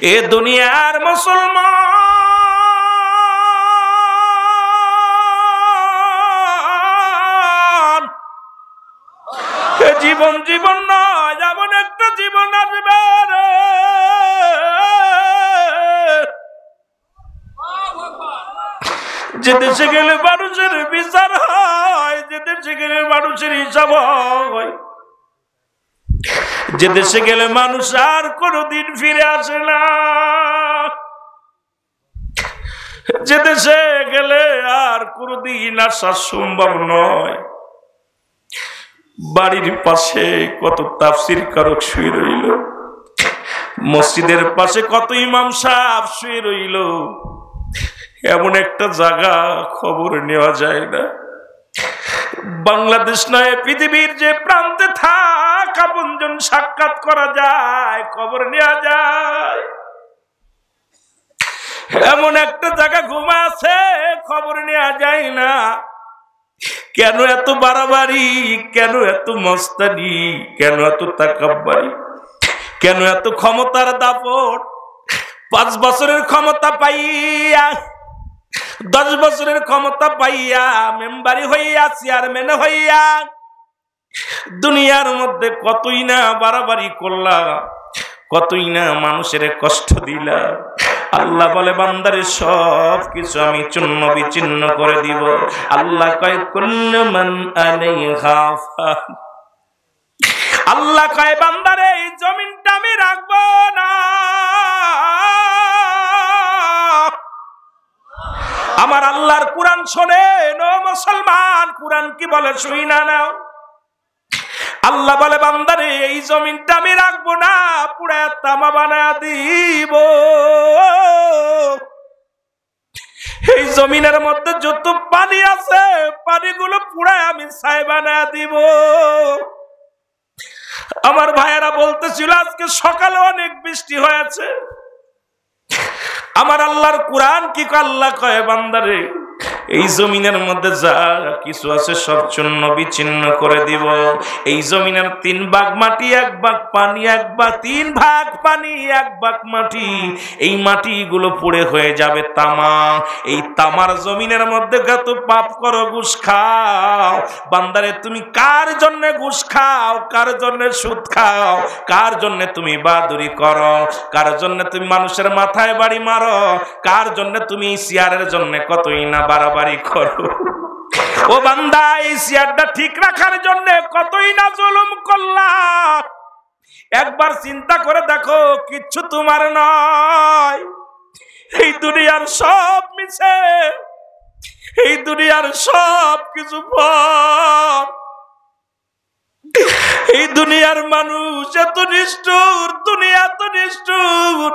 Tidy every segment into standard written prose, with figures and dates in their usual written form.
এ দুনিয়ার মুসলমান, এ জীবন জীবন নয়, এমন একটা জীবন আসবে রে, যে দেশে গেলে মানুষের বিচার হয়, যে দেশে গেলে মানুষের হিসাব হয়, যে দেশে গেলে মানুষ আর কোনদিন ফিরে আসে না, যে দেশে গেলে আর কোনদিন আসা সম্ভব নয়। বাড়ির পাশে কত তাফসীর কারক শুয়ে রইল, মসজিদের পাশে কত ইমাম সাহেব শুয়ে রইল, এমন একটা জায়গা খবর নেওয়া যায় না। বাংলাদেশ নয়, পৃথিবীর যে প্রান্তে থাক আপনজন সাক্ষাৎ করা যায়, খবর নেওয়া যায়, এমন একটা জায়গা ঘুমা আছে, খবর নেওয়া যায় না। কেন এত বাড়াবাড়ি, কেন এত মস্তানি, কেন এত তাকাব্বারি, কেন এত ক্ষমতার দাপট? 5 বছরের ক্ষমতা পাইয়া, 10 বছরের ক্ষমতা পাইয়া, মেম্বারি হইয়া, চেয়ারম্যান হইয়া দুনিয়ার মধ্যে কতই না বাড়াবাড়ি করলা, কতই না মানুষের কষ্ট দিলা। আল্লাহ বলে বান্দারে সব কিছু আমি চূর্ণ বিচূর্ণ করে দিব। আল্লাহ কয় কুল্লু মান আলাইহা ফান, আল্লাহ কয় বান্দারে এই জমিনটা আমি রাখবো না। আমার আল্লাহর কোরআন শোনেন ও মুসলমান, কোরআন কি বলে শুই না নাও। আল্লাহ বলে বান্দারে এই জমিনটা আমি রাখবো না, পুরা তামা বানায়া দিব। এই জমিনের মধ্যে যত পানি আছে পানিগুলো পুরা আমি ছাই বানায়া দিব। আমার ভাইয়েরা বলতেছিল আজকে সকালে অনেক বৃষ্টি হয়েছে। আমার আল্লাহর কোরআন কি আল্লাহ কয় বান্দারে এই জমিনের মধ্যে যা কিছু আছে সব চূর্ণ বিচ্ছিন্ন করে দিব। এই জমিনের 3 ভাগ মাটি, 1 ভাগ পানি, 1 ভাগ 3 ভাগ পানি, 1 ভাগ মাটি। এই মাটিগুলো পড়ে হয়ে যাবে তামা। এই তামার জমিনের মধ্যে কত পাপ করো, ঘুষ খাও। বান্দারে তুমি কার জন্য ঘুষ খাও, কার জন্য সুদ খাও, কার জন্য তুমি বাদুরি করো, কার জন্য তুমি মানুষের মাথায় বাড়ি মারো, কার জন্য তুমি চেয়ারের জন্য কতই না বাড়াবাড়ি করো। ও বান্দা, এই চেয়ারটা ঠিক রাখার জন্য কতই না জুলুম করলা। একবার চিন্তা করে দেখো, কিচ্ছু তোমার নয়। এই দুনিয়ার সব মিছে, এই দুনিয়ার সব কিছু পর। এই দুনিয়ার মানুষ এত নিষ্ঠুর, দুনিয়া এত নিষ্ঠুর।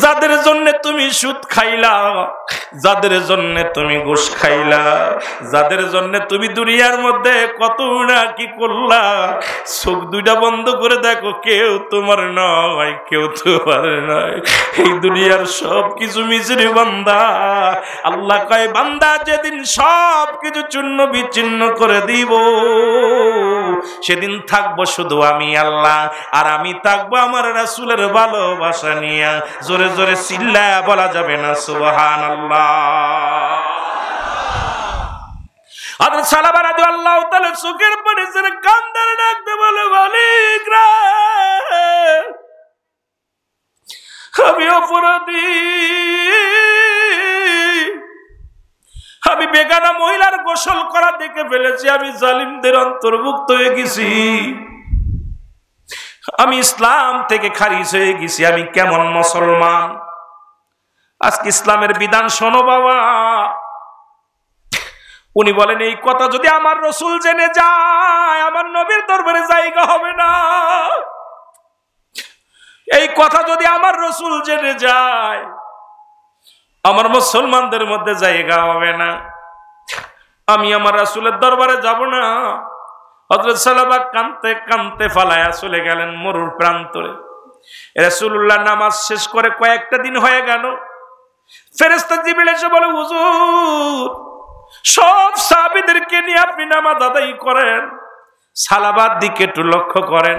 যাদের জন্য তুমি সুদ খাইলা, যাদের জন্য তুমি ঘুষ খাইলা, যাদের জন্য তুমি দুনিয়ার মধ্যে কত না কি করলা, চোখ দুইটা বন্ধ করে দেখো, কেউ তোমার নয়, কেউ তোমার নয়। এই দুনিয়ার সব কিছু মিছরি বান্দা। আল্লাহ কয় বান্দা যেদিন সব কিছু চূর্ণ বিচ্ছিন্ন করে দিব, সেদিন থাকবো শুধু আমি আল্লাহ, আর আমি থাকবো আমার রাসূলের ভালোবাসা নিয়ে। জোরে জোরে চিল্লায়া বলা যাবে না সুবহানাল্লাহ। হযরত সালাবা রাদিয়াল্লাহু তাআলা চোখের পানি ছেড়ে কান্দার ডাকতে বলে, মালিক রে, আমি অপরাধী, আমি বেগানা মহিলার গোসল করা দেখে ফেলেছি, আমি জালিমদের অন্তর্ভুক্ত হয়ে গেছি, আমি ইসলাম থেকে খারিজ হয়ে গেছি, আমি কেমন মুসলমান। আজকে ইসলামের বিধান শোনো বাবা। উনি বলেন এই কথা যদি আমার রাসূল জেনে যায়, আমার নবীর দরবারে জায়গা হবে না। এই কথা যদি আমার রাসূল জেনে যায়, আমার মুসলমানদের মধ্যে জায়গা হবে না। আমি আমার রাসূলের দরবারে যাব না। হযরত সালাবা কাঁদতে কাঁদতে ফালায়া চলে গেলেন মরুর প্রান্তরে। রাসূলুল্লাহ নামাজ শেষ করে কয়েকটা দিন হয়ে গেল। ফেরেশতা জিবরিল এসে বলে, হুজুর, সব সাহাবীদেরকে নিয়ে আপনি নামাজ আদায় করেন, সালাবার দিকে একটু লক্ষ্য করেন।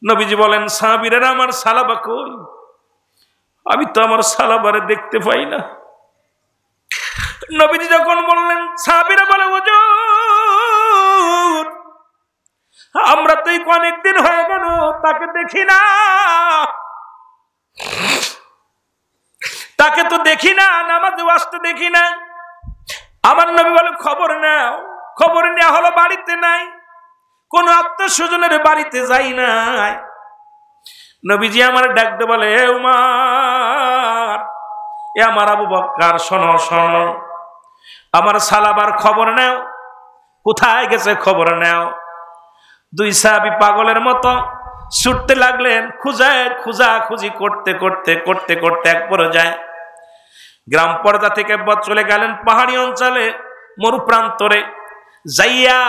নবীজি বলেন, সাহাবীরা আমার সালাবা কই? আমি তো আমার সালাবারে দেখতে পাই না। নবীজি যখন বললেন, সাহাবীরা বলে, হুজুর আমরা তো অনেকদিন হয়ে গেল তাকে দেখি না, তাকে তো দেখি না, নামাজে আসতে দেখি না। আমার নবী বলে, খবর নাও। খবর নেওয়া হলো, বাড়িতে নাই, কোন আত্মীয় স্বজনের বাড়িতে যাই নাই। নবীজি আমার ডাকতে বলে, এ উমার, এ আমার আবু বকর, শোনো শোনো, আমার সালাবার খবর নাও, কোথায় গেছে খবর নাও। দুই সাহাবী পাগলের মতো ছুটতে লাগলেন, খুঁজাখুঁজি করতে করতে করতে করতে এক পর্যায়ে গ্রাম পর্দা থেকে চলে গেলেন পাহাড়ি অঞ্চলে, মরুপ্রান্তরে যাইয়া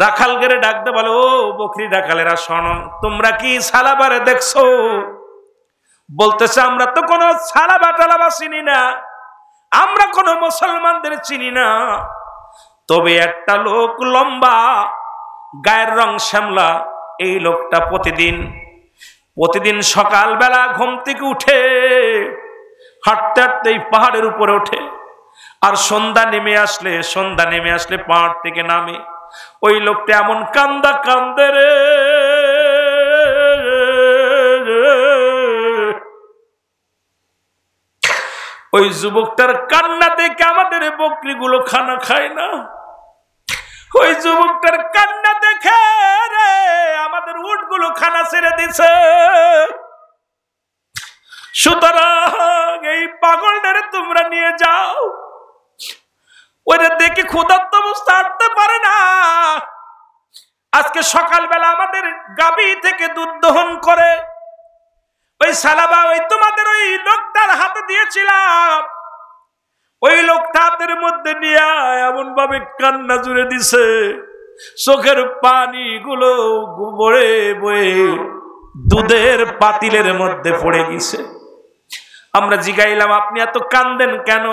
রাখাল গেরে ডাকতে বলে, ও বকরি রাখালেরা শোনো, তোমরা কি সালাবারে দেখছো? বলতেছে, আমরা তো কোনো সালাবা টালাবা চিনি না, আমরা কোনো মুসলমানদের চিনি না, তবে একটা লোক লম্বা, গায়ের রং শ্যামলা, এই লোকটা প্রতিদিন সকালবেলা ঘুম থেকে উঠে হাঁটতে হাঁটতে এই পাহাড়ের উপরে ওঠে, আর সন্ধ্যা নেমে আসলে পাহাড় থেকে নামে। ওই লোকটা এমন কান্দে রে, ওই যুবকটার কান্না দেখে আমাদের বকরিগুলো খানা খায় না। ওই যুবকটার কান্না দেখে রে আমাদের উটগুলো খানা ছেড়ে দিছে। সুতরাং এই পাগলটারে তোমরা নিয়ে যাও, ওরা দেখে ক্ষুধার্ত অবস্থা হাঁটতে পারে না। আজকে সকালবেলা আমাদের গাভী থেকে দুধ দহন করে ওই সালাবা ওই তোমাদের ওই লোকটার হাতে দিয়েছিলাম, ওই লোকটা হাতের মধ্যে নিয়ে এমন ভাবে কান্না জুড়ে দিছে, চোখের পানি গুলো বয়ে বয়ে দুধের পাতিলের মধ্যে পড়ে গেছে। আমরা জিগাইলাম, আপনি এত কান্দেন কেন?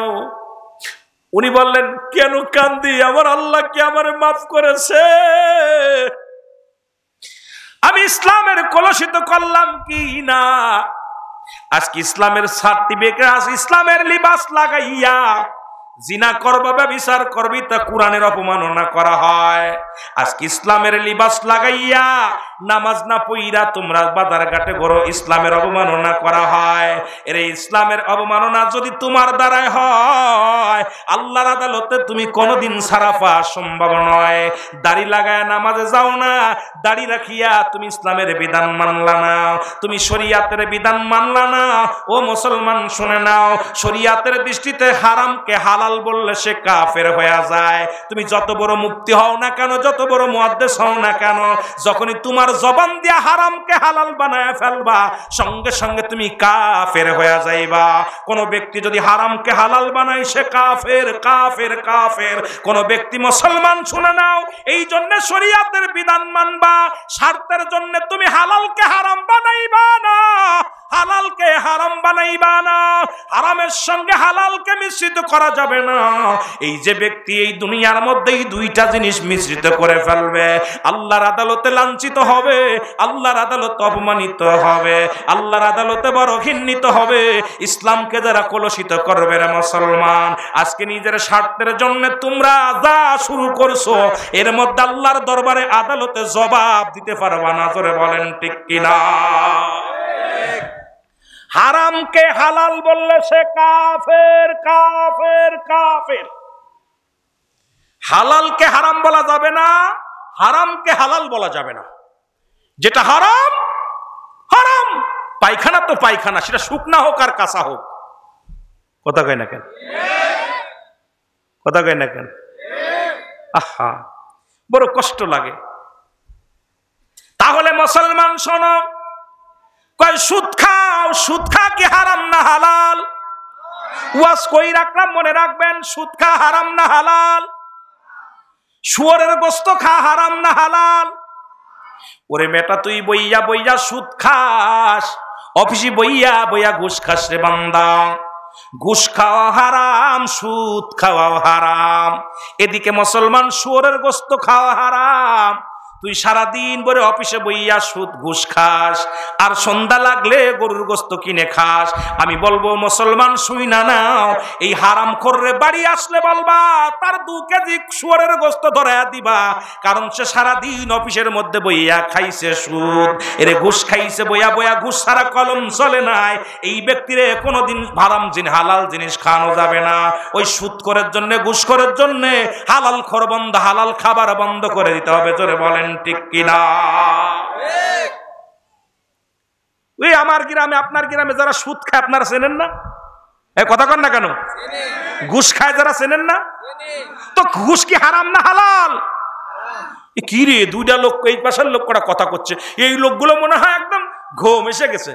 উনি বললেন, কেন কান্দি, আমার আল্লাহ কি আমার মাফ করেছে? আমি ইসলামের কলুষিত করলাম কি না? আজকে ইসলামের সার্টিফিকেট, ইসলামের লিবাস লাগাইয়া জিনা করবা, ব্যভিচার করবি, তা কোরআনের অপমাননা করা হয়। আজকে ইসলামের লিবাস লাগাইয়া নামাজ না পইরা তোমরা বাজার ঘাটে ঘোরো, ইসলামের অবমাননা করা হয়। এর ইসলামের অবমাননা যদি তোমার দ্বারাই হয়, আল্লাহর আদালতে তুমি কোনোদিন ছাড়া পাওয়া সম্ভব নয়। দাড়ি লাগায় নামাজে যাও না, দাড়ি রাখিয়া তুমি ইসলামের বিধান মানলা না, তুমি শরিয়াতের বিধান মানলা না। ও মুসলমান শুনে নাও, শরিয়াতের দৃষ্টিতে হারামকে হালাল বললে সে কাফের হয়ে যায়। তুমি যত বড় মুফতি হও না কেন, যত বড় মুহাদ্দিস হও না কেন, যখনই তোমার জবান দিয়া হারামকে হালাল বানায় ফেলবা, সঙ্গে সঙ্গে তুমি কাফের হয়ে যাইবা। কোন ব্যক্তি যদি হারামকে হালাল বানায় সে কাফের, কাফের, কাফের। কোন ব্যক্তি মুসলমান শুনে নাও, এই জন্য শরিয়াতের বিধান মানবা, স্বার্থের জন্য তুমি হালালকে হারাম বানাইবা না, হালালকে হারাম বানাইবা না, হারামের সঙ্গে হালালকে মিশ্রিত করা যাবে না। এই যে ব্যক্তি এই দুনিয়ার মধ্যে এই দুইটা জিনিস মিশ্রিত করে ফেলবে, আল্লাহর আদালতে লাঞ্ছিত হবে, আল্লাহর আদালতে অপমানিত হবে, আল্লাহর আদালতে বড় ঘৃণিত হবে। ইসলামকে যারা কলুষিত করবে রে মুসলমান, আজকে নিজের স্বার্থের জন্য তোমরা যা শুরু করছো, এর মধ্যে আল্লাহর দরবারে আদালতে জবাব দিতে পারবা না। জোরে বলেন ঠিক কিনা? হারামকে হালাল বললে সে কাফের, কাফের, কাফের। হালালকে হারাম বলা যাবে না, হারামকে হালাল বলা যাবে না। যেটা হারাম হারাম, পায়খানা তো পায়খানা, সেটা শুকনা হোক আর কাঁচা হোক। কথা কয় না কেন? কথা কয় না কেন? আহা, বড় কষ্ট লাগে। তাহলে মুসলমান শোনো, কয় সুদ খাও, সুদ খা কি হারাম না হালাল? ওয়াজ কই রাখলাম, মনে রাখবেন, সুদ খা হারাম না হালাল? শুয়োরের গোস্ত খা হারাম না হালাল? ওরে বেটা, তুই বইয়া বইয়া সুদ খাস, অফিসে বইয়া বইয়া ঘুষ খাস রে বান্দা। ঘুষ খাওয়া হারাম, সুদ খাওয়া হারাম। এদিকে মুসলমান শুয়োরের গোস্ত খাওয়া হারাম, তুই সারাদিন ভরে অফিসে বইয়া সুদ ঘুষ খাস আর সন্ধ্যা লাগলে গরুর গোস্ত কিনে খাস। আমি বলবো মুসলমান শুই না নাও, এই হারাম খোররে বাড়ি আসলে বলবা তার 2 কেজি শুয়োরের গোস্ত ধরায়া দিবা, কারণ সে সারাদিন অফিসের মধ্যে বইয়া খাইছে সুদ, এরে ঘুষ খাইছে বইয়া বইয়া, ঘুষ ছাড়া কলম চলে নাই। এই ব্যক্তিরে কোনোদিন হারাম হালাল জিনিস খাওয়ানো যাবে না। ওই সুদ করার জন্য ঘুষ করার জন্য হালাল খোর বন্ধ, হালাল খাবার বন্ধ করে দিতে হবে। জোরে বলেন ঠিক কিনা? ওই আমার গ্রামে আপনার গ্রামে যারা সুদ খায় আপনারা চেনেন না? কথা কন না কেন? ঘুষ খায় যারা চেনেন না? তো ঘুষ কি হারাম না হালাল? কি রে, 2টা লোক এই পাশের লোক করা কথা করছে, এই লোকগুলো মনে হয় একদম ঘুম এসে গেছে।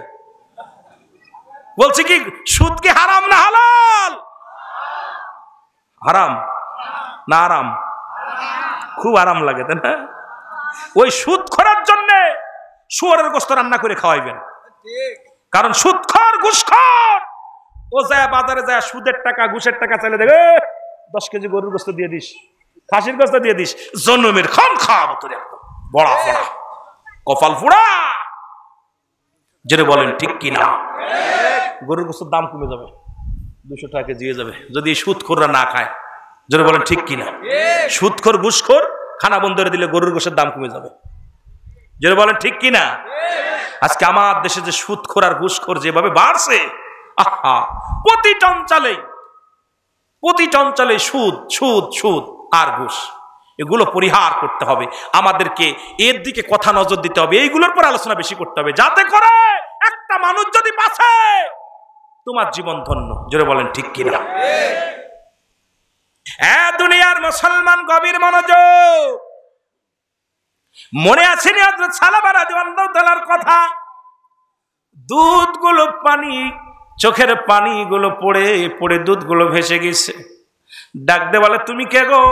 বলছে কি সুদ কি হারাম না হালাল? হারাম না আরাম? খুব আরাম লাগে তাই না? ওই সুদ খোরার জন্য শুয়োরের গোশত রান্না করে খাওয়াইবেন, কারণ সুদখোর ঘুষখোর ও যায় বাজারে যায় সুদের টাকা ঘুষের টাকা চাইলে দেবে 10 কেজি গরুর গোশত দিয়ে দিস, খাসির গোশত দিয়ে দিস, জন্মের খান খাওয়াবো তোর একদম বড়া ফোড়া কপাল ফোড়া। যেটা বলেন ঠিক কিনা? গরুর গোশতের দাম কমে যাবে, 200 টাকা কেজি যাবে যদি সুদখোররা না খায়। যেটা বলেন ঠিক কিনা? সুদখোর ঘুষখোর খানা বন্ধ করে দিলে গরুর গোশতের দাম কমে যাবে। যেটা বলেন ঠিক কিনা? আজকে আমার দেশে যে সুদখোর আর ঘুষখোর যেভাবে বাড়ছে, আহা, প্রতি অঞ্চলে সুদ সুদ সুদ আর ঘুষ, এগুলো পরিহার করতে হবে। আমাদেরকে এর দিকে কথা নজর দিতে হবে, এইগুলোর পর আলোচনা বেশি করতে হবে, যাতে করে একটা মানুষ যদি বাঁচে তোমার জীবন ধন্য। জোরে বলেন ঠিক কিনা? দুনিয়ার মুসলমান গভীর মনোযোগ। মনে আছে নি হযরত সালামা রাদিয়াল্লাহু তাআলার কথা? দুধগুলো পানি, চোখের পানিগুলো পড়ে পড়ে দুধগুলো ভেসে গেছে। ডাকতে বলে তুমি কে গো?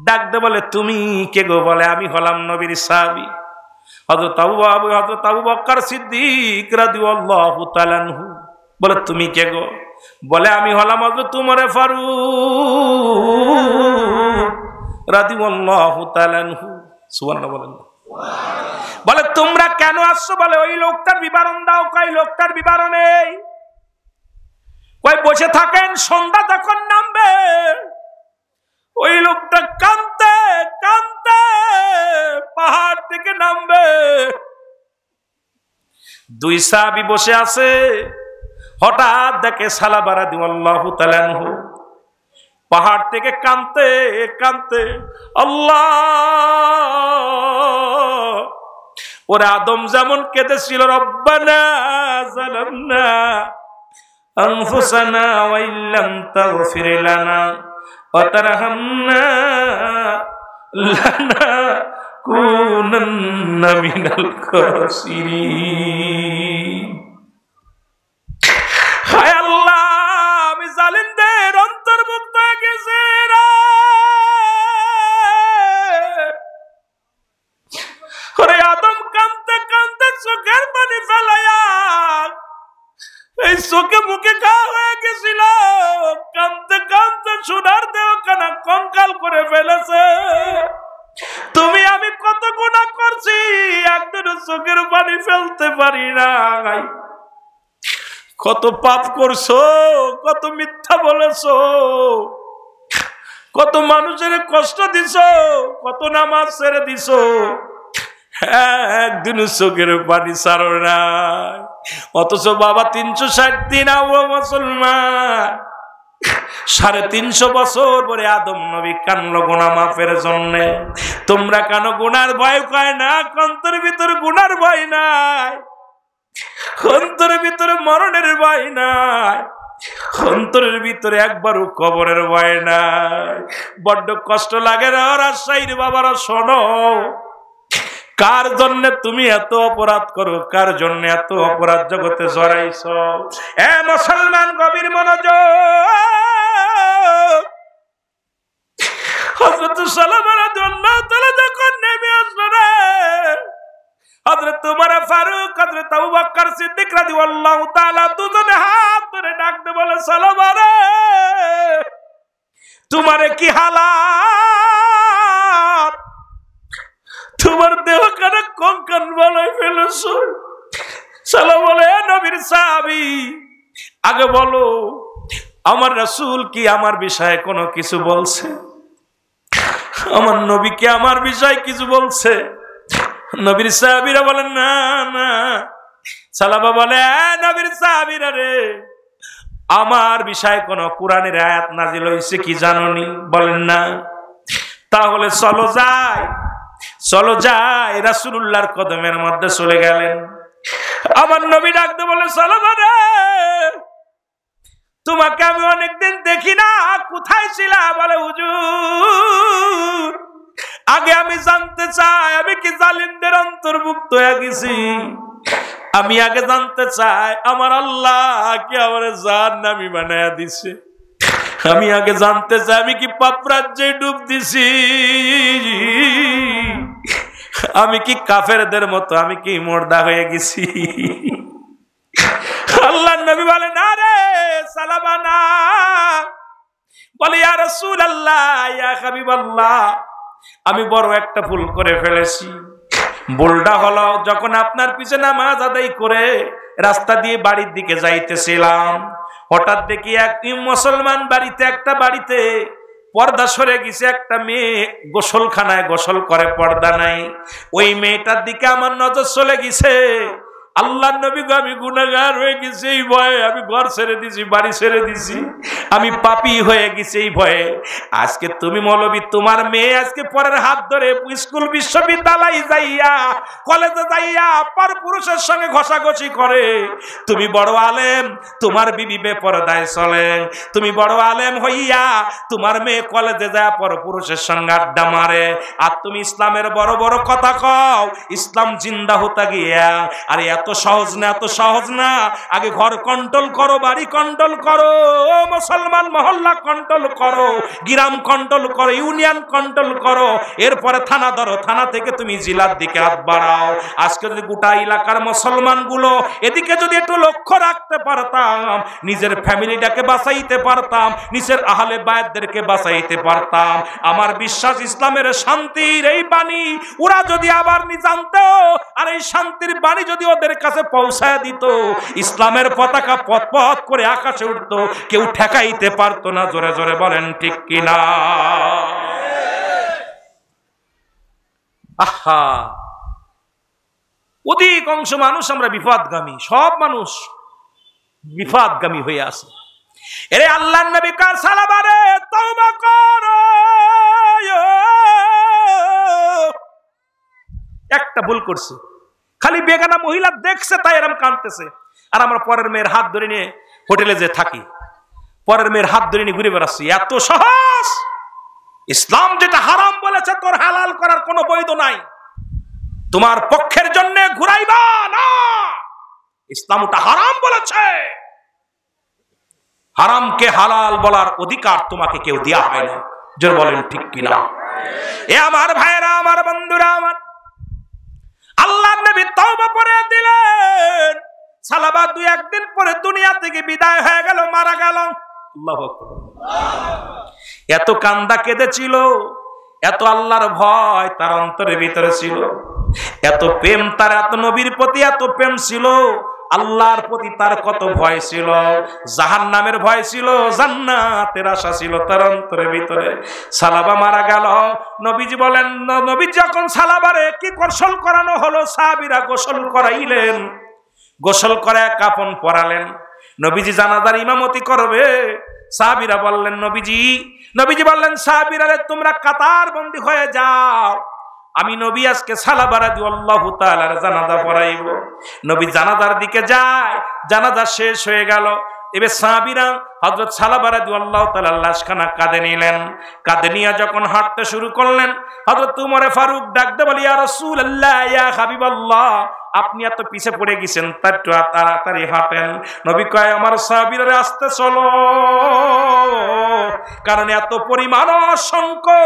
ডাকতে বলে তুমি কে গো? বলে আমি হলাম নবীর সাহাবী হযরত আবু বকর সিদ্দিক রাদিয়াল্লাহু তাআলা আনহু। বলে তুমি কে গো? বলে আমি হলাম হযরত উমর ফারুক রাদিয়াল্লাহু তাআলা আনহু। সুবহানাল্লাহ বলেন। বলে তোমরা কেন আসছো? বলে ওই লোকটার বিবরণ দাও। কই লোকটার বিবরণ নেই। কই বসে থাকেন, সন্ধ্যা যখন নামবে ওই লোকটা কাঁদতে কাঁদতে পাহাড় থেকে নামবে। 2 সাহাবী বসে আছে, হঠাৎ দেখে সালামা রাদিয়াল্লাহু তাআলা আনহু পাহাড় থেকে কাঁদতে কাঁদতে আল্লাহ, ওরা আদম যেমন কেঁদেছিল রব্বানা যালামনা আনফুসানা ওয়া ইল্লাম তাগফির লানা ওয়া তারহামনা লানাকুনান্না মিনাল খাসিরিন। হায় আল্লাহ, আমি জালিমদের অন্তর্ভুক্ত হয়ে গেছি রে। ওরে আদম কাঁদতে কাঁদতে চোখের পানি ফেলাইয়া এই চোখে মুখে ঘা হয়ে গেছিল, কাঁদতে কাঁদতে সোনার দেহ কানা কঙ্কাল করে ফেলেছে। তুমি আমি কত গুনাহ করছি, একদিনও চোখের পানি ফেলতে পারি নাই। কত পাপ করছো, কত মিথ্যা বলেছো, কত মানুষের কষ্ট দিছো, কত নামাজ ছেড়ে দিছো, একদিন চোখের পানি ছাড়ো নাই। অথচ বাবা 360 দিন আমরা মুসলমান, 350 বছর পরে আদম নবী কানলো গুনাহ মাফের জন্য। তোমরা কেন গুনার ভয় কয় না? অন্তর ভিতর গুনার ভয় নাই, অন্তরের ভিতরে মরণের ভয় নাই, অন্তরের ভিতরে একবারও কবরের ভয় নাই। বড্ড কষ্ট লাগে রে রাজশাহীর বাবারা, শোনো, কার জন্য তুমি এত অপরাধ করো, কার জন্য এত অপরাধ জগতে জড়াইছ? এ মুসলমান গভীর মনোযোগ। হযরত সালামা রাদিয়াল্লাহু তাআলা যখন নেমে আসলো রে, হযরত উমর ফারুক, হযরত আবু বকর সিদ্দিক রাদিয়াল্লাহু তাআলা দুজনে হাত ধরে ডাকতে বলে সালামা রে, তোমারে কি হালাত, তোমার দেহ কানে কঙ্কান বানায় ফেলেছো। সালা বলে, নবীর সাহাবী আগে বলো আমার রাসূল কি আমার বিষয়ে কোনো কিছু বলছে? আমার নবী কি আমার বিষয়ে কিছু বলছে? নবীর সাহাবীরা বলেন না না। সালাবা বলে, নবীর সাহাবীরা রে, আমার বিষয়ে কোন কোরআনের আয়াত নাজিল হয়েছে কি জানোনি? বলেন না। তাহলে চলো যাই, চলো যাই। রাসূলুল্লাহর কদমের মধ্যে চলে গেলেন। আমার নবী ডাকতে বলে, চলো রে, তোমাকে আমি অনেকদিন দেখি না, কোথায় ছিলা? বলে, হুজুর আগে আমি জানতে চাই আমি কি জালিমদের অন্তর্ভুক্ত হয়ে গেছি? আমি আগে জানতে চাই আমার আল্লাহ কি আমার জাহান্নামী বানায়া দিছে? আমি আগে জানতে চাই আমি কি পাপ রাজ্যে ডুব দিছি? আমি কি কাফেরদের মতো আমি কি মুর্দা হয়ে গেছি? আল্লাহর নবী বলে, না রে সালাবা না। বলে, ইয়া রাসূলুল্লাহ, ইয়া হাবিবাল্লাহ, আমি বড় একটা ভুল করে ফেলেছি। ভুলটা হলো, যখন আপনার পিছনে নামাজ আদায় করে রাস্তা দিয়ে বাড়ির দিকে যাইতেছিলাম, হঠাৎ দেখি এক মুসলমান বাড়িতে, একটা বাড়িতে পর্দা সরে গেছে, একটা মেয়ে গোসলখানায় গোসল করে, পর্দা নাই। ওই মেয়েটার দিকে আমার নজর চলে গেছে। আল্লাহর নবী গো, আমি গুনাহগার হয়ে গেছি এই ভয়ে আমি ঘর ছেড়ে দিছি, বাড়ি ছেড়ে দিছি, আমি পাপী হয়ে গেছি এই ভয়ে। আজকে তুমি মৌলবী, তোমার মেয়ে আজকে পরের হাত ধরে স্কুল বিশ্ববিদ্যালয়ে যাইয়া, কলেজে যাইয়া পর পুরুষের সঙ্গে ঘষাঘষি করে। তুমি বড় আলেম, তোমার বিবি বেপরদায় চলে। তুমি বড় আলেম হইয়া তোমার মেয়ে কলেজে যায় পর পুরুষের সঙ্গে আড্ডা মারে, আর তুমি ইসলামের বড় বড় কথা কও, ইসলাম জিন্দা হতে গিয়া। আরে এত সহজ না, এত সহজ না। আগে ঘর কন্ট্রোল করো, বাড়ি কন্ট্রোল করো, মুসলমান মহল্লা কন্ট্রোল করো, গ্রাম কন্ট্রোল করো, ইউনিয়ন কন্ট্রোল করো, এরপরে থানা ধরো, থানা থেকে তুমি জেলার দিকে হাত বাড়াও। আজকে যদি গোটা এলাকার মুসলমান গুলো এদিকে যদি একটু লক্ষ্য রাখতে পারতাম, নিজের ফ্যামিলিটাকে বাঁচাইতে পারতাম, নিজের আহলে বায়াতদেরকে বাঁচাইতে পারতাম। আমার বিশ্বাস ইসলামের শান্তির এই বাণী ওরা যদি আবার জানতো, আর এই শান্তির বাণী যদি ওদের কাছে পৌঁছায় দিত, ইসলামের পতাকা পথ পথ করে আকাশে উঠতো, কেউ ঠেকাইতে পারতো না। জোরে জোরে বলেন ঠিক কিনা? আহা, অধিকাংশ মানুষ আমরা বিপদগামী, সব মানুষ বিপদগামী হয়ে আছে। এরে আল্লাহর নবী কার সালাবারে তওবা করো। একটা ভুল করছে, খালি বেগানা মহিলা দেখছে তাই এরকম কাঁদতেছে, আর আমরা পরের মেয়ের হাত ধরে নিয়ে হোটেলে যে থাকি, পরের মেয়ের হাত ধরে নিয়ে ঘুরে বেড়াচ্ছি। এত সহজ! ইসলাম যেটা হারাম বলেছে তোর হালাল করার কোনো বৈধ নাই। তোমার পক্ষের জন্য ঘুরাইবা না, ইসলাম ওটা হারাম বলেছে। হারামকে হালাল বলার অধিকার তোমাকে কেউ দেয়া হয় না। জোর বলেন ঠিক কিনা? এ আমার ভাইরা, আমার বন্ধুরা, আমার আল্লাহর নবী তওবা করে দিলেন। সালাবা দুই একদিন পরে দুনিয়া থেকে বিদায় হয়ে গেল, মারা গেল। আল্লাহু আকবার। এত কান্দা কেঁদেছিল, এত আল্লাহর ভয় তার অন্তরের ভিতরে ছিল, এত প্রেম তার, এত নবীর প্রতি এত প্রেম ছিল, আল্লাহর প্রতি তার কত ভয় ছিল, জাহান্নামের ভয় ছিল, জান্নাতের আশা ছিল তার অন্তরের ভিতরে। সালাবা মারা গেল। নবীজি বলেন, নবী যখন সালাবারে কি গোসল করানো হলো, সাহাবীরা গোসল করাইলেন, গোসল করে কাফন পরালেন। নবীজি জানাজার ইমামতি করবে। সাহাবীরা বললেন, নবীজি বললেন, সাহাবীরা তোমরা কাতার বন্দী হয়ে যাও, আমি নবী আজকে সালাবা রাদিয়াল্লাহু তাআলার জানাজা পড়াইব। নবী জানাজার দিকে যায়, জানাজা শেষ হয়ে গেল। এবার সাহাবীরা হযরত সালাবা রাদিয়াল্লাহু তাআলার লাশখানা কাঁধে নিলেন। কাঁধে নিয়ে যখন হাঁটতে শুরু করলেন, হযরত উমর ফারুক ডাকতে বলি, ইয়া রাসূলুল্লাহ, ইয়া হাবিবাল্লাহ, আপনি এত পিছে পড়ে গেছেন, একটু তাড়াতাড়ি হাঁটেন। নবী কয়, আমার সাহাবীরা আস্তে চলো, কারণ এত পরিমাণ অসংখ্য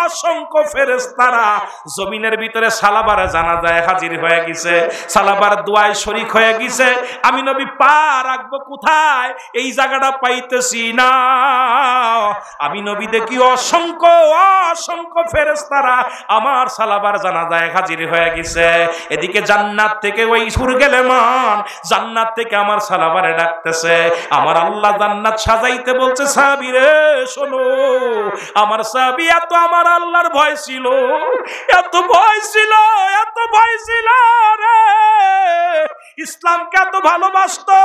অসংখ্য ফেরেশতারা জমিনের ভিতরে সালাবার জানাজায় হাজির হয়ে গেছে, সালাবার দোয়ায় শরীক হয়ে গেছে। আমি নবী পা রাখবো কোথায় এই জায়গাটা পাইতেছি না। আমি নবী দেখি অসংখ্য অসংখ্য ফেরেশতারা আমার সালাবার জানাজায় হাজির হয়ে গেছে। এদিকে জান্নাত থেকে ওই সুর গেলে মান জান্নাত থেকে আমার সালাবারে ডাকতেছে। আমার আল্লাহ জান্নাত সাজাইতে বলছে, সাহাবী রে শোনো, আমার সাহাবী এত আমার আল্লাহর ভয় ছিল, এত ভয় ছিল, এত ভয় ছিল রে, ইসলামকে এত ভালোবাসতো,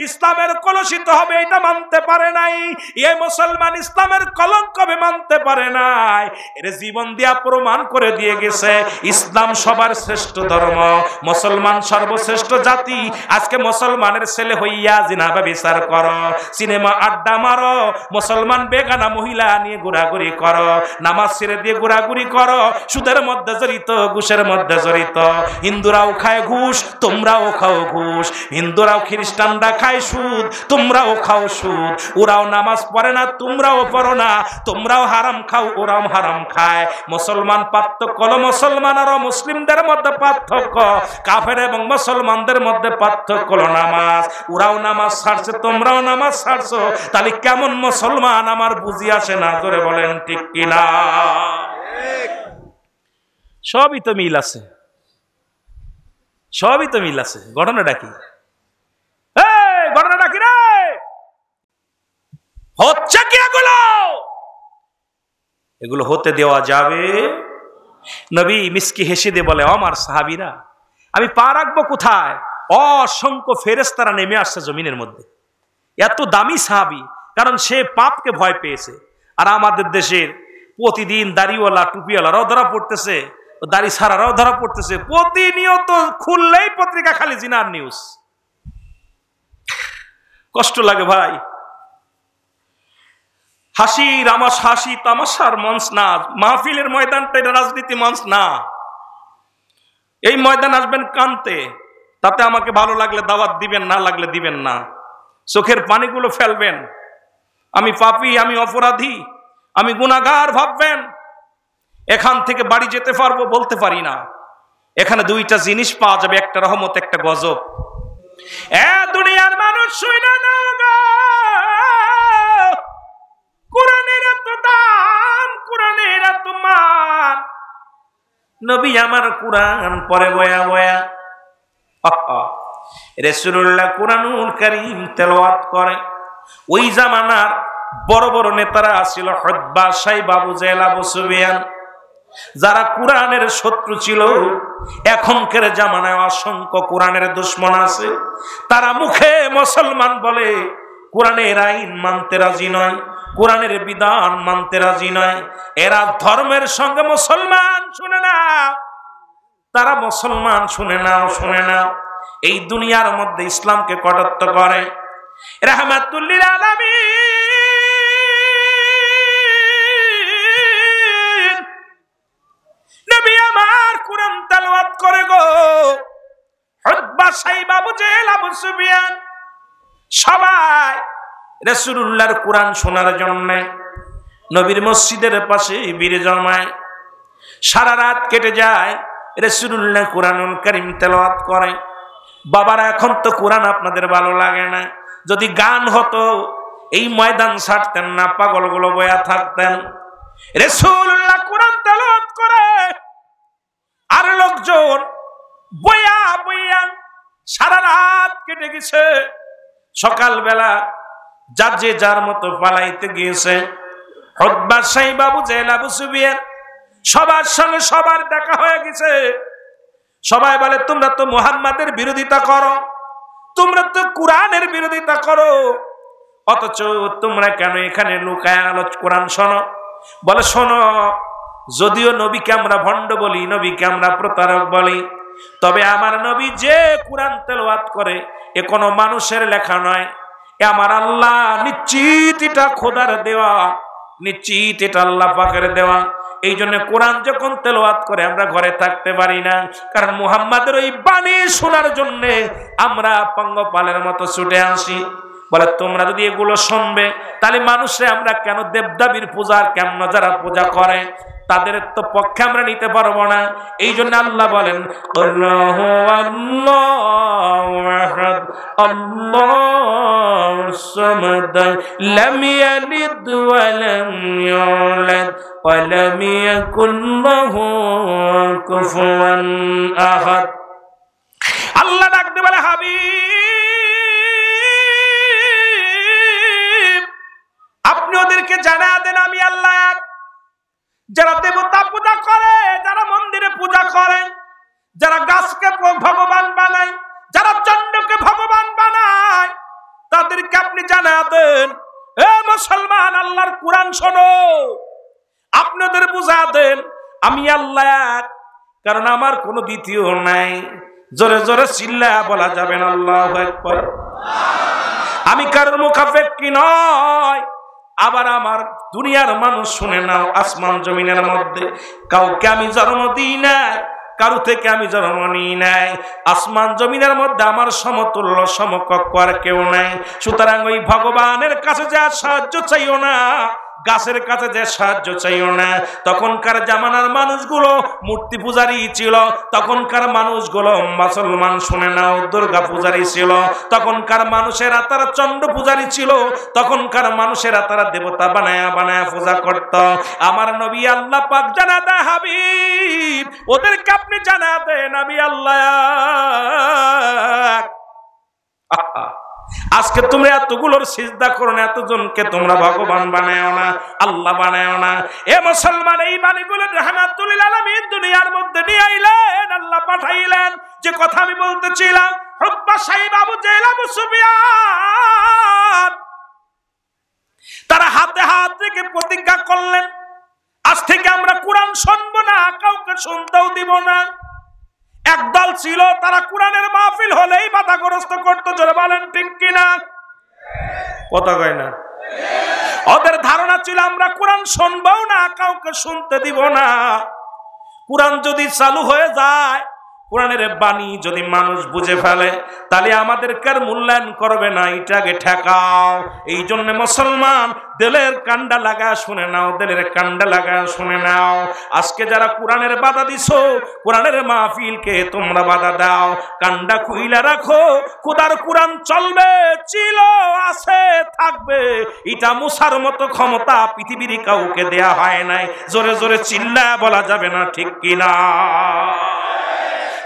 ইসলামের কলুষিত হবে এটা মানতে পারে নাই। এই মুসলমান ইসলামের কলঙ্ক হবে মানতে পারে নাই। এর জীবন দিয়া প্রমাণ করে দিয়ে গেছে ইসলাম সবার শ্রেষ্ঠ ধর্ম, মুসলমান সর্বশ্রেষ্ঠ জাতি। আজকে মুসলমানের ছেলে হইয়া জিনা ব্যভিচার করো, সিনেমা আড্ডা মারো, মুসলমান বেগানা মহিলা নিয়ে ঘোরাঘুরি করো, নামাজ ছেড়ে দিয়ে ঘোরাঘুরি করো, সুদের মধ্যে জড়িত, ঘুষের মধ্যে জড়িত। হিন্দুরাও খায় ঘুষ, তোমরাও খাও ঘুষ। হিন্দুরাও খ্রিস্টানরা খায় সুদ, তোমরাও খাও সুদ। ওরাও নামাজ পড়ে না, তোমরাও পড়ো না। তোমরাও হারাম খাও, ওরাও হারাম খায়। মুসলমান পার্থক্য হলো মুসলমান আর মুসলিমদের মধ্যে পার্থক্য, কাফের এবং মুসলমানদের মধ্যে পার্থক্য হলো নামাজ। ওরাও নামাজ ছাড়ছে, তোমরাও নামাজ ছাড়ছো, তাহলে কেমন মুসলমান আমার বুঝি আসে না। জোরে বলেন ঠিক কিনা? সবই তো মিল আছে, সবই তো মিল আছে। ঘটনাটা কি? ঘটনাটা কি রে? হচ্ছে কি এগুলো? এগুলো হতে দেওয়া যাবে? নবী মিসকি হেসে দিয়ে বলে, আমার সাহাবীরা, আমি পা রাখবো কোথায়? অসংখ্য ফেরেশতারা নেমে আসছে জমিনের মধ্যে। এত দামি সাহাবী, কারণ সে পাপকে ভয় পেয়েছে। আর আমাদের দেশের প্রতিদিন দাড়িওয়ালা টুপিওয়ালারাও ধরা পড়তেছে, দাড়ি ছাড়ারাও ধরা পড়তেছে। প্রতিনিয়ত খুললেই পত্রিকা খালি জিনার নিউজ। কষ্ট লাগে ভাই। হাসির আমার হাসি তামাশার মঞ্চ না, মাহফিলের ময়দানটা এটা রাজনীতি মঞ্চ না। এই ময়দান আসবেন কানতে, তাতে আমাকে ভালো লাগলে দাওয়াত দিবেন, না লাগলে দিবেন না। চোখের পানিগুলো ফেলবেন। আমি পাপী, আমি অপরাধী, আমি গুনাহগার ভাববেন। এখান থেকে বাড়ি যেতে পারবো বলতে পারি না। এখানে দুইটা জিনিস পাওয়া যাবে, একটা রহমত, একটা গজব। দুনিয়ার মানুষ শুনে না গো, কোরআনের এত দাম, কোরআনের এত মান। নবী আমার কোরআন পড়ে বয়া বয়া, রাসূলুল্লাহ কোরআনুল কারীম তেলাওয়াত করে। ওই জামানার বড় বড় নেতারা ছিল, উতবা, সাইবা, আবু জেহেল, আবু সুফিয়ান, যারা কোরআনের শত্রু ছিল। এখনকার জামানায় অসংখ্য কোরআনের দুশমন আছে। তারা মুখে মুসলমান বলে, কোরআনের আইন মানতে রাজি নয়, কোরআনের বিধান মানতে রাজি নয়। এরা ধর্মের সঙ্গে মুসলমান শুনে না, তারা মুসলমান শুনে না, শুনে না। এই দুনিয়ার মধ্যে ইসলামকে কটাক্ষ করে। রাহমাতুল লিল আলামিন নবী আমার কোরআন তেলাওয়াত করে গো। উতবা, সাইবা, আবু জেহেল, আবু সুফিয়ান সবাই রাসূলুল্লাহর কোরআন শোনার জন্য নবীর মসজিদের পাশে ভিড় জমায়। সারা রাত কেটে যায়, রাসূলুল্লাহ কোরআনুল কারীম তেলাওয়াত করে। বাবারা, এখন তো কোরআন আপনাদের ভালো লাগে না। যদি গান হতো এই ময়দান ছাড়তেন না, পাগলগুলো বয়া থাকতেন। রাসূলুল্লাহ কোরআন তেলাওয়াত করে, আর লোকজন বয়া বয়া সারা রাত কেটে গেছে। সকালবেলা যার যে যার মতো পালাইতে গিয়েছে। উতবা, সাইবা, আবু জেহেল, আবু সুফিয়ান সবার সঙ্গে সবার দেখা হয়ে গেছে। সবাই বলে, তোমরা তো মুহাম্মাদের বিরোধিতা করো, তোমরা তো কোরআনের বিরোধিতা করো, অথচ তোমরা কেন এখানে লুকায় কোরআন শোনো? বলে, শোনো, যদিও নবীকে আমরা ভণ্ড বলি, নবীকে আমরা প্রতারক বলি, তবে আমার নবী যে কোরআন তেলাওয়াত করে এ কোনো মানুষের লেখা নয়, এ আমার আল্লাহ নিশ্চিত এটা খোদার দেওয়া, নিশ্চিত এটা আল্লাহ পাকের দেওয়া। এই জন্য কোরআন যখন তেলাওয়াত করে আমরা ঘরে থাকতে পারি না, কারণ মুহাম্মাদের ওই বাণী শোনার জন্য আমরা পঙ্গপালের মতো ছুটে আসি। বলে তোমরা যদি এগুলো শুনবে তাহলে মানুষে আমরা কেন দেবদাবির পূজা কেমন যারা পূজা করে তাদের তো পক্ষে আমরা নিতে পারবো না। এই জন্য আল্লাহ বলেন আল্লাহু আল্লাহু আহাদ আল্লাহুস সামাদ লাম ইয়ালিদ ওয়া লাম ইউলাদ ওয়া লাম ইয়াকুল লাহু কুফুয়ান আহাদ। আল্লাহ ডাকতে বলে হাবিব আপনি ওদেরকে জানা দেন আমি আল্লাহ। যারা দেবতা পূজা করে, যারা মন্দিরে পূজা করে, যারা গাছকে ভগবান বানায়, যারা চন্দ্রকে ভগবান বানায়, তাদেরকে আপনি জানা দেন এ মুসলমান আল্লাহর কোরআন শোনো, আপনি ওদের বুঝা দেন আমি আল্লাহ, কারণ আমার কোনো দ্বিতীয় নাই। জোরে জোরে চিল্লায়া বলা যাবে না আল্লাহু আকবার। আমি কারোর মুখাপেক্ষী নয়। আবার আমার দুনিয়ার মানুষ শুনে নাও, আসমান জমিনের মধ্যে কাউকে আমি জন্ম দিই নাই, কারো থেকে আমি জন্ম নিই নাই। আসমান জমিনের মধ্যে আমার সমতুল্য সমকক্ষ আর কেউ নাই। সুতরাং ওই ভগবানের কাছে যা সাহায্য চাইও না, গাছের কাছে যে সাহায্য চাইও না। তখনকার জামানার মানুষগুলো মূর্তি পূজারী ছিল, তখনকার মানুষগুলো মুসলমান শুনে নাও দুর্গা পূজারী ছিল, তখনকার মানুষেরা তারা চন্দ্র পূজারী ছিল, তখনকার মানুষেরা তারা দেবতা বানায়া বানায়া পূজা করত। আমার নবী আল্লাহ পাক জানা দেয় হাবিব ওদেরকে আপনি জানা দেন আমি আল্লাহ। আজকে তোমরা এতগুলোর সিজদা করো না, এতজনকে তোমরা ভগবান বানায়ও না, আল্লাহ বানায়ও না। এ মুসলমান এই বাণীগুলো রাহমাতুল লিল আলামিন দুনিয়ার মধ্যে নিয়ে আইলেন, আল্লাহ পাঠাইলেন। যে কথা আমি বলতেছিলাম হুব্বা সাহেব আবু জেহেল আবু সুফিয়ান তারা হাতে হাত রেখে প্রতিজ্ঞা করলেন আজ থেকে আমরা কোরআন শুনবো না, কাউকে শুনতেও দিব না। একদল ছিল তারা কোরআনের মাহফিল হলেই বাধাগ্রস্ত করতো, জোরে বলেন ঠিক কিনা? কথা কয় না। ওদের ধারণা ছিল আমরা কোরআন শুনবো না, কাউকে শুনতে দিব না। কোরআন যদি চালু হয়ে যায়, কোরআনের বাণী যদি মানুষ বুঝে ফেলে, তাহলে আমাদেরকে আর মূল্যায়ন করবে না, এটাকে ঠেকাও। এই জন্য মুসলমান দিলের কান্ডা লাগা শুনে নাও, দিলের কান্ডা লাগা শুনে নাও। আজকে যারা কোরআনের বাধা দিছো, কোরআনের মাহফিলকে তোমরা বাধা দাও, কান্ডা খুইলা রাখো। খোদার কোরআন চলবে, ছিল, আছে, থাকবে। এটা মুসার মতো ক্ষমতা পৃথিবীর কাউকে দেয়া হয় নাই। জোরে জোরে চিল্লা বলা যাবে না ঠিক কিনা?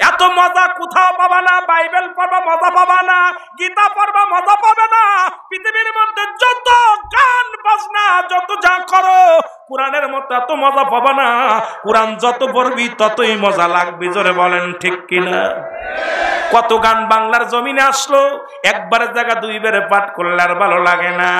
এত মজা কোথাও পাবা না। বাইবেল পড়বা মজা পাবা না, গীতা পড়বা মজা পাবে না। পৃথিবীর মধ্যে যত গান বাজনা যত যা করো, কোরআনের মতো এত মজা পাবা না। কোরআন যত পড়বি ততই মজা লাগবে। জোরে বলেন ঠিক কিনা? কত গান বাংলার জমিনে আসলো, একবারের জায়গা দুইবারে পাঠ করলে আর ভালো লাগে না,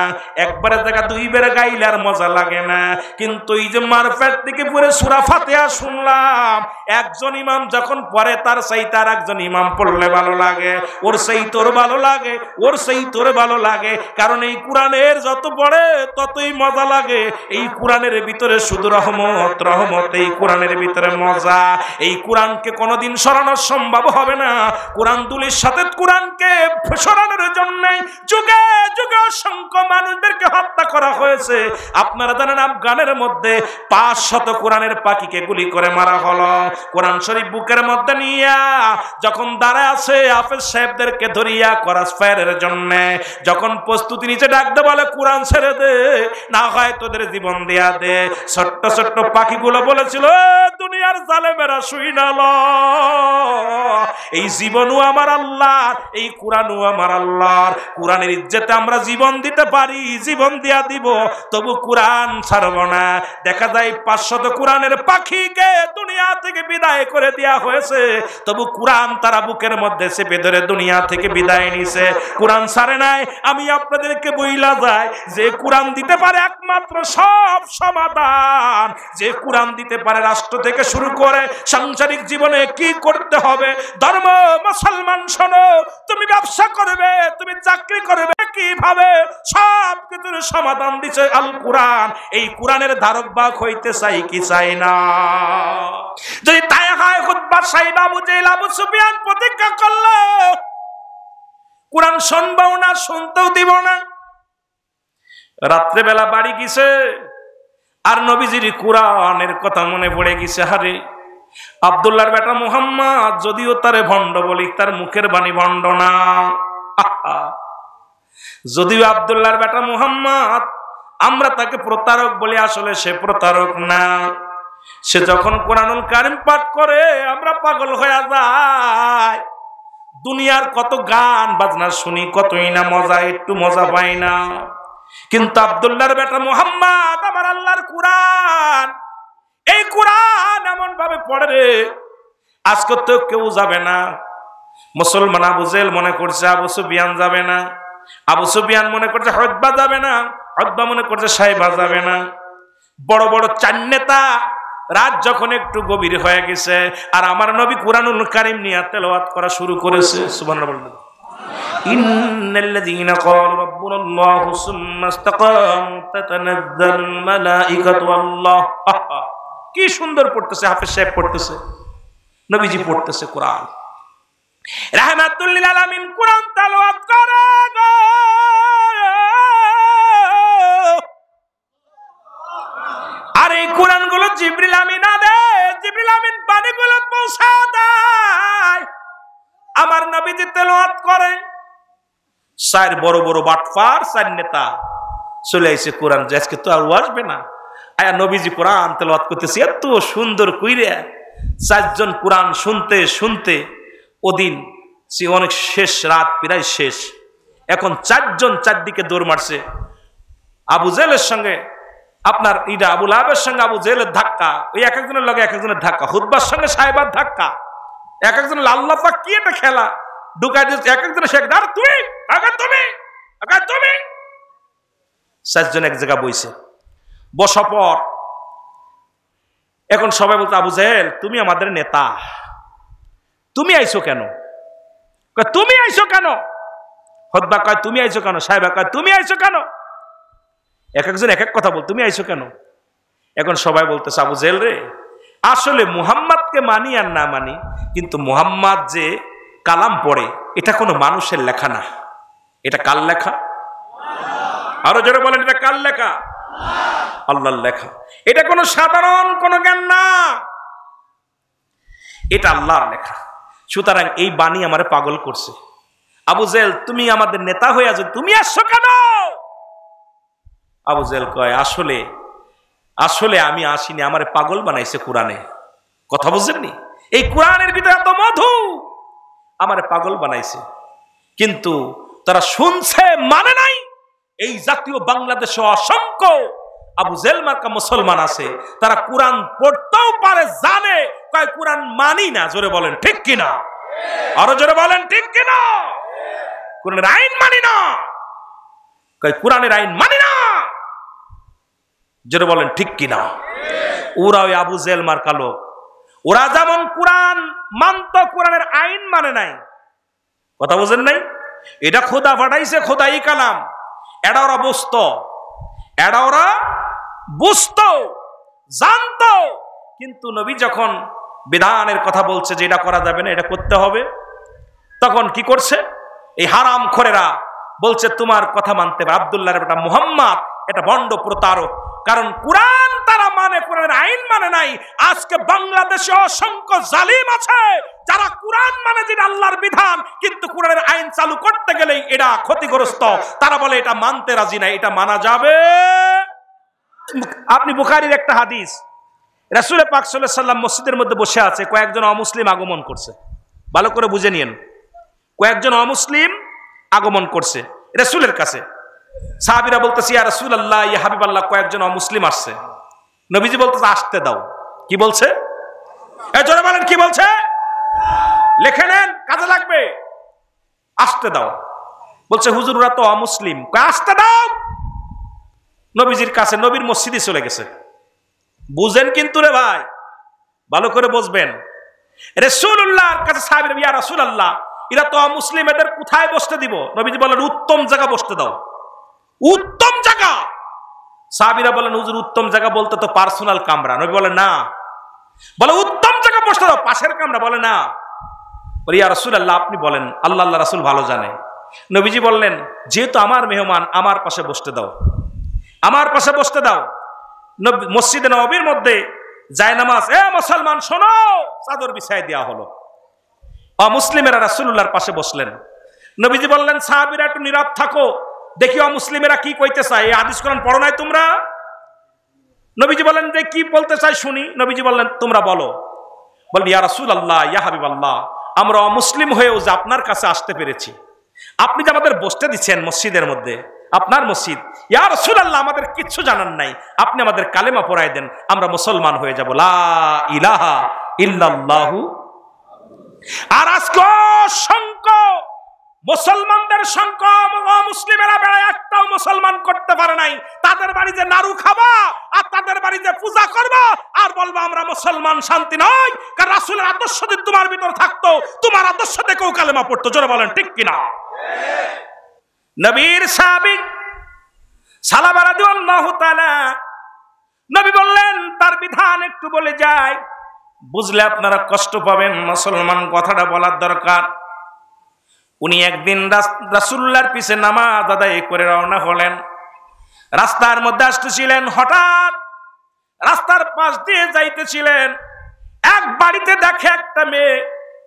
একবারের জায়গা দুইবারে গাইলে আর মজা লাগে না। কিন্তু এই যে মারফেট থেকে পড়ে সূরা ফাতিহা শুনলাম, একজন ইমাম যখন পড়ে তার চাইতে আর একজন ইমাম পড়লে ভালো লাগে, ওর সেই তোর ভালো লাগে, ওর সেই তোর ভালো লাগে। কারণ এই কোরআনের যত পড়ে ততই মজা লাগে। এই কোরআনের ভিতরে শুধু রহমত, রহমত। এই কোরআনের ভিতরে মজা। এই কোরআনকে কোনোদিন সরানো সম্ভব হবে না। কোরআন দুলির সাথে কোরআনকে সরানোর জন্য যুগে যুগে অসংখ্য মানুষদেরকে হত্যা করা হয়েছে। আপনারা জানেন আফগানের মধ্যে 500 কোরআনের পাখিকে গুলি করে মারা হলো। কোরআন শরীফ বুকের মধ্যে নিয়া যখন দাঁড়ায় আছে হাফেজ সাহেবদেরকে ধরিয়া ক্রস ফায়ারের জন্য যখন প্রস্তুতি নিচে ডাকতে বলে কোরআন ছেড়ে দে, না হয় তোদের জীবন দেয়া দে। ছোট্ট ছোট্ট পাখিগুলো বলেছিল দুনিয়ার জালেমেরা শুই না ল, এই জীবনও আমার আল্লাহর, এই কোরআনও আমার আল্লাহর। কোরআনের ইজ্জতে আমরা জীবন দিতে পারি, জীবন দিয়া দিব, তবু কোরআন ছাড়ব না। দেখা যায় 500 কোরআনের পাখিকে দুনিয়া থেকে বিদায় করে দেয়া হয়েছে, তবু কোরআন তারা বুকের মধ্যে চেপে ধরে দুনিয়া থেকে বিদায় নিছে। কোরআন ছাড়ে নাই। আমি আপনাদেরকে বইলা যায় যে কোরআন দিতে পারে একমাত্র সব সমাধান, যে কোরআন দিতে পারে রাষ্ট্র থেকে শুরু করে সাংসারিক জীবনে কি করতে হবে। ধর্ম মুসলমান শোনো, তুমি ব্যবসা করবে, তুমি চাকরি করবে কিভাবে, সব কিছুর সমাধান দিছে আল কোরআন। এই কোরআনের ধারক বাহক হইতে চাই কি চাই না? যদি তাই হয় খুতবা সাহেব আবু জেহেল আবু সুফিয়ান প্রতিজ্ঞা করলো কোরআন শুনবাও না, শুনতেও দিব না। রাত্রেবেলা বাড়ি গেছে, আর নবীজির কোরআনের কথা মনে পড়ে গেছে। হারে আব্দুল্লাহর বেটা মুহাম্মদ, যদিও তারে ভণ্ড বলি, তার মুখের বাণী ভণ্ড না। যদিও আব্দুল্লাহর বেটা মুহাম্মদ, আমরা তাকে প্রতারক বলি, আসলে সে প্রতারক না। সে যখন কোরআনুল কারীম পাঠ করে আমরা পাগল হয়ে যাই। দুনিয়ার কত গান বাজনা শুনি, কতই না মজা, একটু মজা পাই না। কিন্তু আব্দুল্লাহর বেটা মুহাম্মদ আমার আল্লাহর কোরআন, এই কোরআন এমন ভাবে পড়ে রে, আজকে তো কেউ যাবে না। মুসলমান আবু জেহেল মনে করছে আবু সুফিয়ান যাবে না, আবু সুফিয়ান মনে করছে উতবা যাবে না, উতবা মনে করছে সাইবা যাবে না। বড় বড় চার নেতা রাত যখন একটু গভীর হয়ে গেছে, আর আমার নবী কোরআনুল কারীম নিয়ে তেলাওয়াত করা শুরু করেছে। সুবহানাল্লাহ। ইন্নাল্লাযীনা ক্বালু রাব্বুনাল্লাহু সুম্মা ইসতাকামু তাতানাজ্জালুল মালাঈকাতু ওয়াল্লাহ। কি সুন্দর পড়তেছে, হাফেজ সাহেব পড়তেছে, নবীজি পড়তেছে কোরআন। রাহমাতুল লিল আলামিন কোরআন তেলাওয়াত করে গো। আর এই কোরআন গুলো জিবরিল আমিন আদে, জিবরিল আমিন বাণীগুলো পৌঁছা দেয়, আমার নবীজি তেলাওয়াত করে। চার বড় বড় বাটফার, চার নেতা চলে আইছে কোরআন, আজকে তো আর আসবে না। আয়া নবীজি কোরআন তেলাওয়াত করতেছে এত সুন্দর কইরা। চারজন কোরআন শুনতে শুনতে ওদিন সে অনেক শেষ, রাত প্রায় শেষ। এখন চারজন চারদিকে দৌড় মারছে। আবু জেহেলের সঙ্গে আপনার ইডা আবু লাহাবের সঙ্গে আবু জেহেলের ধাক্কা, ওই এক একজনের লগে এক একজনের ধাক্কা, হুতবার সঙ্গে সাহেবার ধাক্কা, এক একজনের আল্লাহ পাক কি একটা খেলা ঢুকাই দিচ্ছে। এক একজনের শেখ দাঁড়, তুমি আগে তুমি আগে তুমি। চারজন এক জায়গা বইছে, বসা পর এখন সবাই বলতো আবু জেহেল তুমি আমাদের নেতা, তুমি আইছো কেন? তুমি আইছো কেন? হুতবা কয় তুমি আইছো কেন? সাহেবা কয় তুমি আইছো কেন? এক একজন এক এক কথা বল, তুমি আইছো কেন? এখন সবাই বলতেছে আবু জেহেল রে, আসলে মুহাম্মাদকে মানি আর না মানি, কিন্তু মুহাম্মাদ যে কালাম পড়ে এটা কোনো মানুষের লেখা না। এটা কার লেখা? আরো জোরে বলেন, এটা কার লেখা? আল্লাহর লেখা। এটা কোনো সাধারণ কোনো জ্ঞান না, এটা আল্লাহর লেখা। সুতরাং এই বাণী আমারে পাগল করছে। আবু জেহেল তুমি আমাদের নেতা হয়ে আছো, তুমি আসছো কেন? আবু জেহেল কয় আসলে আসলে আমি আসিনি, আমারে পাগল বানাইছে কোরআনে। কথা বুঝেননি? এই কোরআনের ভিতরে এত মধু, আমারে পাগল বানাইছে। কিন্তু তারা শুনছে, মানে নাই। এই জাতীয় বাংলাদেশে অসংখ্য আবু জেহেল মার্কা মুসলমান আছে, তারা কোরআন পড়তেও পারে, জানে, কয় কোরআন মানি না। জোরে বলেন ঠিক কিনা? আরো জোরে বলেন ঠিক কিনা? কোরআনের আইন মানি না, কয় কোরআনের আইন মানি না। জোরে বলেন ঠিক কিনা? ওরা ওই আবু জেহেল মার্কা লোক, ওরা যেমন কোরআন মানত, কোরআনের আইন মানে নাই। কথা বুঝেন নাই? এটা খোদা পাঠাইছে, খোদাই কালাম, এটা ওরা বুঝতো, এটা ওরা বুঝতো, জানতো। কিন্তু নবী যখন বিধানের কথা বলছে যে এটা করা যাবে না, এটা করতে হবে, তখন কি করছে? এই হারাম খোরেরা বলছে তোমার কথা মানতে হবে। আব্দুল্লাহর বেটা মুহাম্মদ এটা ভণ্ড প্রতারক, কারণ কোরআন তারা মানে, কোরআনের আইন মানে নাই। আজকে বাংলাদেশে অসংখ্য জালিম আছে যারা কোরআন মানে যেটা আল্লাহর বিধান, কিন্তু কোরআনের আইন চালু করতে গেলেই এটা ক্ষতিগ্রস্ত। তারা বলে এটা মানতে রাজি নাই, এটা মানা যাবে। আপনি বুখারীর একটা হাদিস, রাসূল পাক সাল্লাল্লাহু আলাইহি ওয়াসাল্লাম মসজিদের মধ্যে বসে আছে, কয়েকজন অমুসলিম আগমন করছে। ভালো করে বুঝে নিন, কয়েকজন অমুসলিম আগমন করছে রাসূলের কাছে। সাহাবীরা বলতেছে ইয়া রাসূলুল্লাহ, ইয়া হাবিবাল্লাহ, কয়েকজন অমুসলিম আসছে। নবীজি বলতেছে আসতে দাও। কি বলছে? এই জোরে বলেন কি বলছে? লিখে নেন, কাজে লাগবে। আসতে দাও বলছে। হুজুর ওরা তো অমুসলিম, আসতে দাও। নবীজির কাছে, নবীর মসজিদে চলে গেছে। বুঝেন কিন্তু রে ভাই, ভালো করে বুঝবেন। রাসূলুল্লাহর কাছে সাহাবীরা ইয়া রাসূলুল্লাহ, এরা তো অমুসলিম, এদের কোথায় বসতে দিব? নবীজি বলেন উত্তম জায়গা বসতে দাও। উত্তম জায়গা? সাহাবীরা বলেন হুজুর উত্তম জায়গা বলতে তো পার্সোনাল কামরা। নবী বলে না। বলে উত্তম জায়গা বসতে দাও, পাশের কামরা। বলে না। বলে ইয়া রাসূলুল্লাহ আপনি বলেন, আল্লাহ রাসূল ভালো জানে। নবীজি বললেন, যেহেতু আমার মেহমান, আমার পাশে বসতে দাও, আমার পাশে বসতে দাও। মসজিদে নববীর মধ্যে জায়নামাজ, মুসলমান শোনো, চাদর বিছায় দেওয়া হলো। অমুসলিমেরা রাসূলুল্লাহর পাশে বসলেন। নবীজি বললেন, সাহাবীরা একটু নীরব থাকো, দেখি অমুসলিমেরা কি কইতে চায়। এই হাদিস কোরআন পড়ো নাই তোমরা? নবীজি বললেন যে কি বলতে চাই শুনি। নবীজি বললেন, তোমরা বলো। বললেন, ইয়া রাসূলুল্লাহ, ইয়া হাবিবাল্লাহ, আমরা অমুসলিম হয়েও যে আপনার কাছে আসতে পেরেছি, আপনি যে আমাদের বসতে দিচ্ছেন মসজিদের মধ্যে, আপনার মসজিদ, ইয়া রাসূলুল্লাহ, আমাদের কিচ্ছু জানার নাই, আপনি আমাদের কালেমা পড়ায় দেন, আমরা মুসলমান হয়ে যাব, লা ইলাহা ইল্লাল্লাহু। আর আজকে অসংখ্য মুসলমানদের সংখ্যা, মুসলিমেরা বেড়ায় একটাও মুসলমান করতে পারে নাই। তাদের বাড়িতে নাড়ু খাবা আর তাদের বাড়িতে পূজা করবা আর বলবা আমরা মুসলমান, শান্তি নয়। কারণ রাসূলের আদর্শ যদি তোমার ভিতর থাকতো, তোমার আদর্শ থেকেও কালেমা পড়তো। জোরে বলেন ঠিক কিনা? নবীর সাহাবী সালামা রাদিয়াল্লাহু তাআলা, নবী বললেন তার বিধান একটু বলে যায়, বুঝলে আপনারা কষ্ট পাবেন, মুসলমান কথাটা বলার দরকার। উনি একদিন রাসূলুল্লাহর পিছে নামাজ আদায় করে রওনা হলেন। রাস্তার মধ্যে আসতেছিলেন, হঠাৎ রাস্তার পাশ দিয়ে যাইতেছিলেন, এক বাড়িতে দেখে একটা মেয়ে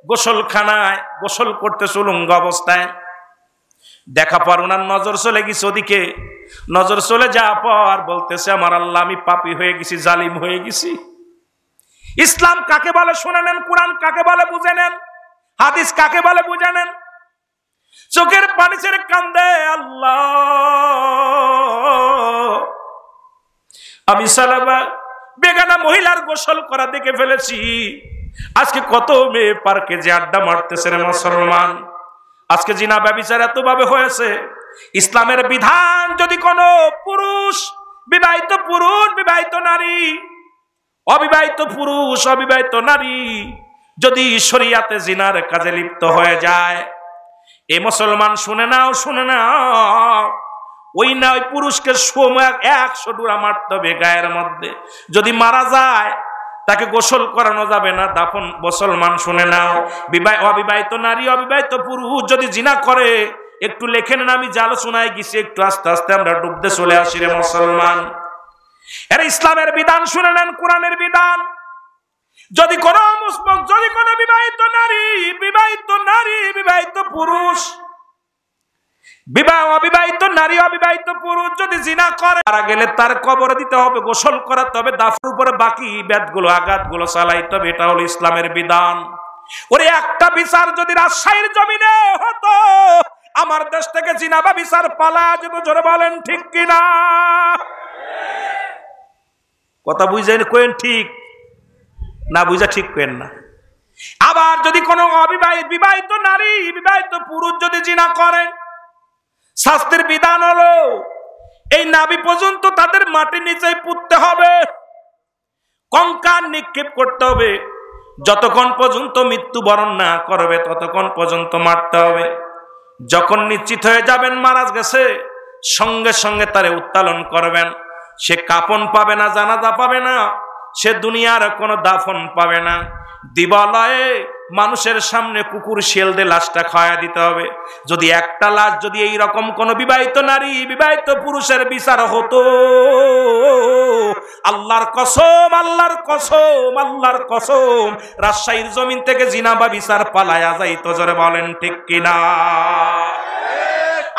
গোসলখানায় গোসল করতে উলঙ্গ অবস্থায়। দেখা পর ওনার নজর চলে গেছে ওদিকে। নজর চলে যাওয়ার পর বলতেছে, আমার আল্লাহ, আমি পাপী হয়ে গেছি, জালিম হয়ে গেছি। ইসলাম কাকে বলে শুনে নেন, কোরআন কাকে বলে বুঝে নেন, হাদিস কাকে বলে বুঝে নেন। চোখের পানি ছেড়ে কান্দে, আল্লাহ, আমি সালামা বেগানা মহিলার গোসল করা দেখে ফেলেছি। আজকে কত মেয়ে পার্কে যে আড্ডা মারতেছে রে মুসলমান, আজকে জিনা ব্যভিচার এত ভাবে হয়েছে। ইসলামের বিধান যদি কোনো পুরুষ, বিবাহিত পুরুষ, বিবাহিত নারী, অবিবাহিত পুরুষ, অবিবাহিত নারী যদি শরিয়াতে জিনার কাজে লিপ্ত হয়ে যায়, এ মুসলমান শুনে নাও, শুনে নাও, ওই না ওই পুরুষকে 100 ডুরা মারতে হবে গায়ের মধ্যে। যদি মারা যায় তাকে গোসল করানো যাবে না, দাফন। মুসলমান শুনে নাও, অবিবাহিত নারী, অবিবাহিত পুরুষ যদি জিনা করে, একটু লেখে নেন, আমি যে আলোচনায় গেছি একটু আস্তে আস্তে আমরা ডুবতে চলে আসি রে মুসলমান। এরা ইসলামের বিধান শুনে নেন, কোরআনের বিধান। যদি কোনো বিবাহিত নারী, বিবাহিত পুরুষ, অবিবাহিত নারী, অবিবাহিত পুরুষ যদি জিনা করে, মারা গেলে তার কবর দিতে হবে, গোসল করাতে হবে, দাফনের উপরে বাকি বেদগুলো, আঘাতগুলো চালাইতে হবে। এটা হলো ইসলামের বিধান। ওরে একটা বিচার যদি রাজশাহীর জমিনে হতো, আমার দেশ থেকে জিনা বা বিচার পালা যেত। জোরে বলেন ঠিক কিনা? কথা বুঝেন, কোয়েন ঠিক না, বুঝা ঠিক কেন না। আবার যদি কোনো বিবাহিত নারী, বিবাহিত পুরুষ যদি জিনা করে, শাস্ত্রের বিধান হলো এই নাভি পর্যন্ত তাদের মাটির নিচে পুঁততে হবে, কঙ্কাল নিক্ষেপ করতে হবে। যতক্ষণ পর্যন্ত মৃত্যুবরণ না করবে ততক্ষণ পর্যন্ত মারতে হবে। যখন নিশ্চিত হয়ে যাবেন মারা গেছে, সঙ্গে সঙ্গে তারে উত্তোলন করবেন। সে কাফন পাবে না, জানাজা পাবে না, সে দুনিয়ার কোনো দাফন পাবে না। দিবালয়ে মানুষের সামনে কুকুর শিয়াল দিয়ে লাশটা খাওয়া দিতে হবে। যদি একটা লাশ যদি এইরকম কোন বিবাহিত নারী, বিবাহিত পুরুষের বিচার হতো, আল্লাহর কসম, আল্লাহর কসম, আল্লাহর কসম, রাজশাহীর জমিন থেকে জিনা বা বিচার পালায়া যাইতো। জোরে বলেন ঠিক কিনা?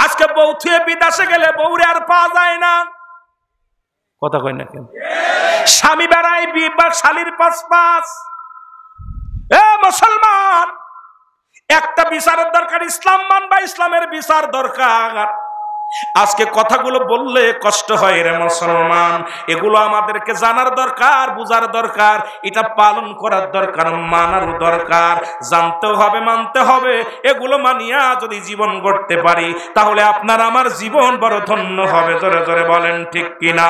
আজকে বউ থুয়ে বিদেশে গেলে বউরে আর পাওয়া যায় না। কথা কয় না কেন? স্বামী বেড়ায় শালীর পাশ। মুসলমান, একটা বিচারের দরকার, ইসলাম মানবা, ইসলামের বিচার দরকার। আজকে কথাগুলো বললে কষ্ট হয় রে মুসলমান। এগুলো আমাদেরকে জানার দরকার, বুঝার দরকার, এটা পালন করার দরকার, মানার দরকার, জানতে হবে, মানতে হবে। এগুলো মানিয়া যদি জীবন গড়তে পারি তাহলে আপনার আমার জীবন বড় ধন্য হবে। জোরে জোরে বলেন ঠিক কিনা?